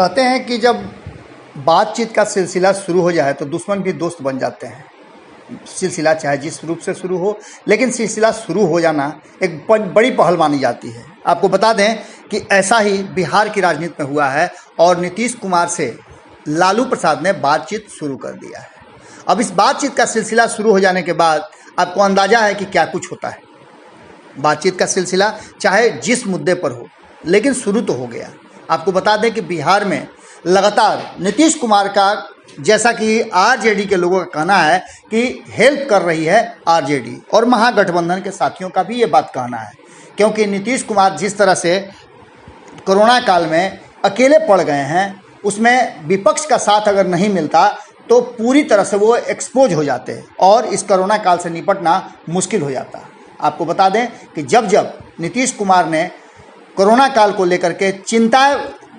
कहते हैं कि जब बातचीत का सिलसिला शुरू हो जाए तो दुश्मन भी दोस्त बन जाते हैं। सिलसिला चाहे जिस रूप से शुरू हो, लेकिन सिलसिला शुरू हो जाना एक बड़ी पहल मानी जाती है। आपको बता दें कि ऐसा ही बिहार की राजनीति में हुआ है और नीतीश कुमार से लालू प्रसाद ने बातचीत शुरू कर दिया है। अब इस बातचीत का सिलसिला शुरू हो जाने के बाद आपको अंदाजा है कि क्या कुछ होता है। बातचीत का सिलसिला चाहे जिस मुद्दे पर हो, लेकिन शुरू तो हो गया। आपको बता दें कि बिहार में लगातार नीतीश कुमार का, जैसा कि आरजेडी के लोगों का कहना है कि हेल्प कर रही है आरजेडी, और महागठबंधन के साथियों का भी ये बात कहना है, क्योंकि नीतीश कुमार जिस तरह से कोरोना काल में अकेले पड़ गए हैं, उसमें विपक्ष का साथ अगर नहीं मिलता तो पूरी तरह से वो एक्सपोज हो जाते हैं और इस कोरोना काल से निपटना मुश्किल हो जाता। आपको बता दें कि जब जब नीतीश कुमार ने कोरोना काल को लेकर के चिंता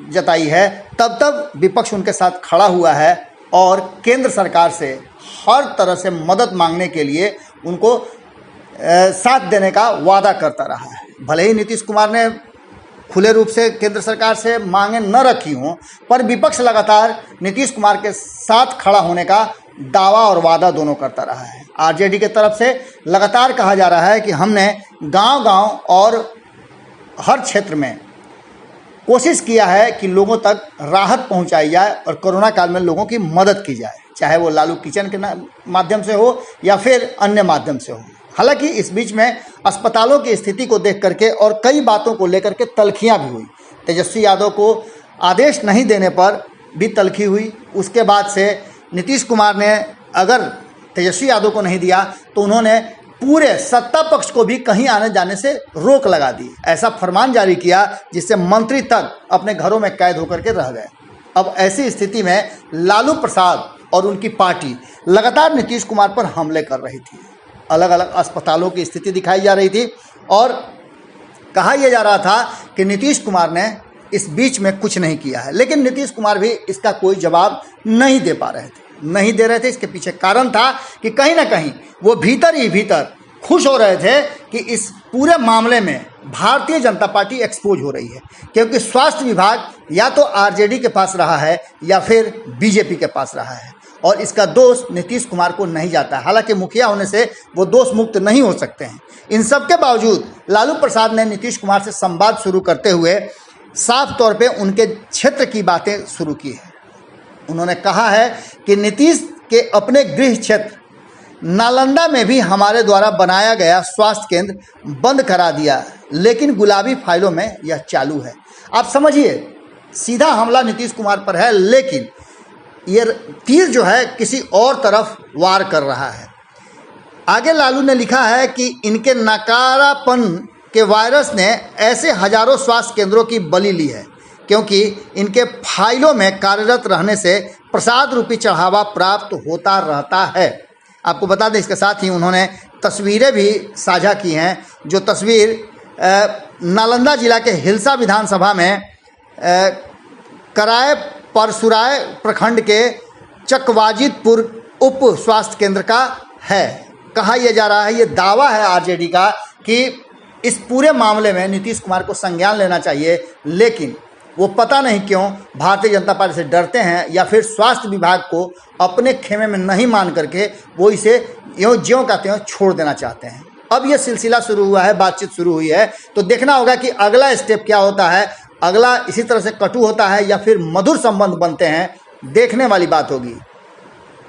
जताई है, तब तब विपक्ष उनके साथ खड़ा हुआ है और केंद्र सरकार से हर तरह से मदद मांगने के लिए उनको साथ देने का वादा करता रहा है। भले ही नीतीश कुमार ने खुले रूप से केंद्र सरकार से मांगे न रखी हों, पर विपक्ष लगातार नीतीश कुमार के साथ खड़ा होने का दावा और वादा दोनों करता रहा है। आरजेडी के तरफ से लगातार कहा जा रहा है कि हमने गांव-गांव और हर क्षेत्र में कोशिश किया है कि लोगों तक राहत पहुंचाई जाए और कोरोना काल में लोगों की मदद की जाए, चाहे वो लालू किचन के माध्यम से हो या फिर अन्य माध्यम से हो। हालांकि इस बीच में अस्पतालों की स्थिति को देख करके और कई बातों को लेकर के तल्खियां भी हुई। तेजस्वी यादव को आदेश नहीं देने पर भी तल्खी हुई। उसके बाद से नीतीश कुमार ने अगर तेजस्वी यादव को नहीं दिया तो उन्होंने पूरे सत्ता पक्ष को भी कहीं आने जाने से रोक लगा दी। ऐसा फरमान जारी किया जिससे मंत्री तक अपने घरों में कैद होकर के रह गए। अब ऐसी स्थिति में लालू प्रसाद और उनकी पार्टी लगातार नीतीश कुमार पर हमले कर रही थी। अलग अलग अस्पतालों की स्थिति दिखाई जा रही थी और कहा यह जा रहा था कि नीतीश कुमार ने इस बीच में कुछ नहीं किया है, लेकिन नीतीश कुमार भी इसका कोई जवाब नहीं दे पा रहे थे। इसके पीछे कारण था कि कहीं ना कहीं वो भीतर ही भीतर खुश हो रहे थे कि इस पूरे मामले में भारतीय जनता पार्टी एक्सपोज हो रही है, क्योंकि स्वास्थ्य विभाग या तो आरजेडी के पास रहा है या फिर बीजेपी के पास रहा है और इसका दोष नीतीश कुमार को नहीं जाता है। हालांकि मुखिया होने से वो दोष मुक्त नहीं हो सकते हैं। इन सब के बावजूद लालू प्रसाद ने नीतीश कुमार से संवाद शुरू करते हुए साफ तौर पे उनके क्षेत्र की बातें शुरू की है। उन्होंने कहा है कि नीतीश के अपने गृह क्षेत्र नालंदा में भी हमारे द्वारा बनाया गया स्वास्थ्य केंद्र बंद करा दिया, लेकिन गुलाबी फाइलों में यह चालू है। आप समझिए, सीधा हमला नीतीश कुमार पर है, लेकिन ये तीर जो है किसी और तरफ वार कर रहा है। आगे लालू ने लिखा है कि इनके नकारापन के वायरस ने ऐसे हजारों स्वास्थ्य केंद्रों की बलि ली है, क्योंकि इनके फाइलों में कार्यरत रहने से प्रसाद रूपी चढ़ावा प्राप्त होता रहता है। आपको बता दें, इसके साथ ही उन्होंने तस्वीरें भी साझा की हैं, जो तस्वीर नालंदा जिला के हिलसा विधानसभा में कराए परसुराय प्रखंड के चकवाजितपुर उप स्वास्थ्य केंद्र का है। कहा यह जा रहा है, ये दावा है आरजेडी का कि इस पूरे मामले में नीतीश कुमार को संज्ञान लेना चाहिए, लेकिन वो पता नहीं क्यों भारतीय जनता पार्टी से डरते हैं या फिर स्वास्थ्य विभाग को अपने खेमे में नहीं मान करके वो इसे ज्यों का त्यों छोड़ देना चाहते हैं। अब ये सिलसिला शुरू हुआ है, बातचीत शुरू हुई है, तो देखना होगा कि अगला स्टेप क्या होता है। अगला इसी तरह से कटु होता है या फिर मधुर संबंध बनते हैं, देखने वाली बात होगी।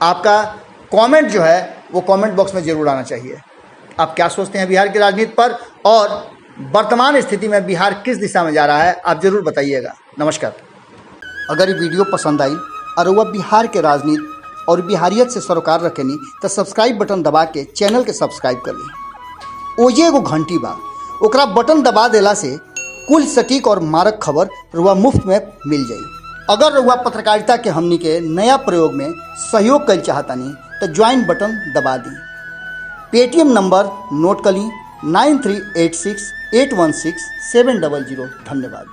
आपका कमेंट जो है वो कमेंट बॉक्स में ज़रूर आना चाहिए। आप क्या सोचते हैं बिहार की राजनीति पर और वर्तमान स्थिति में बिहार किस दिशा में जा रहा है, आप ज़रूर बताइएगा। नमस्कार। अगर ये वीडियो पसंद आई और वह बिहार के राजनीति और बिहारियत से सरोकार रखेनी तो सब्सक्राइब बटन दबा के चैनल के सब्सक्राइब कर ली। ओजे एगो घंटी बा, ओकरा बटन दबा देला से कुल सटीक और मारक खबर रुआ मुफ्त में मिल जाई। अगर रुआ पत्रकारिता के हमनी के नया प्रयोग में सहयोग कर चाहतानी तो ज्वाइन बटन दबा दी। पेटीएम नंबर नोट कर ली 9386816700। धन्यवाद।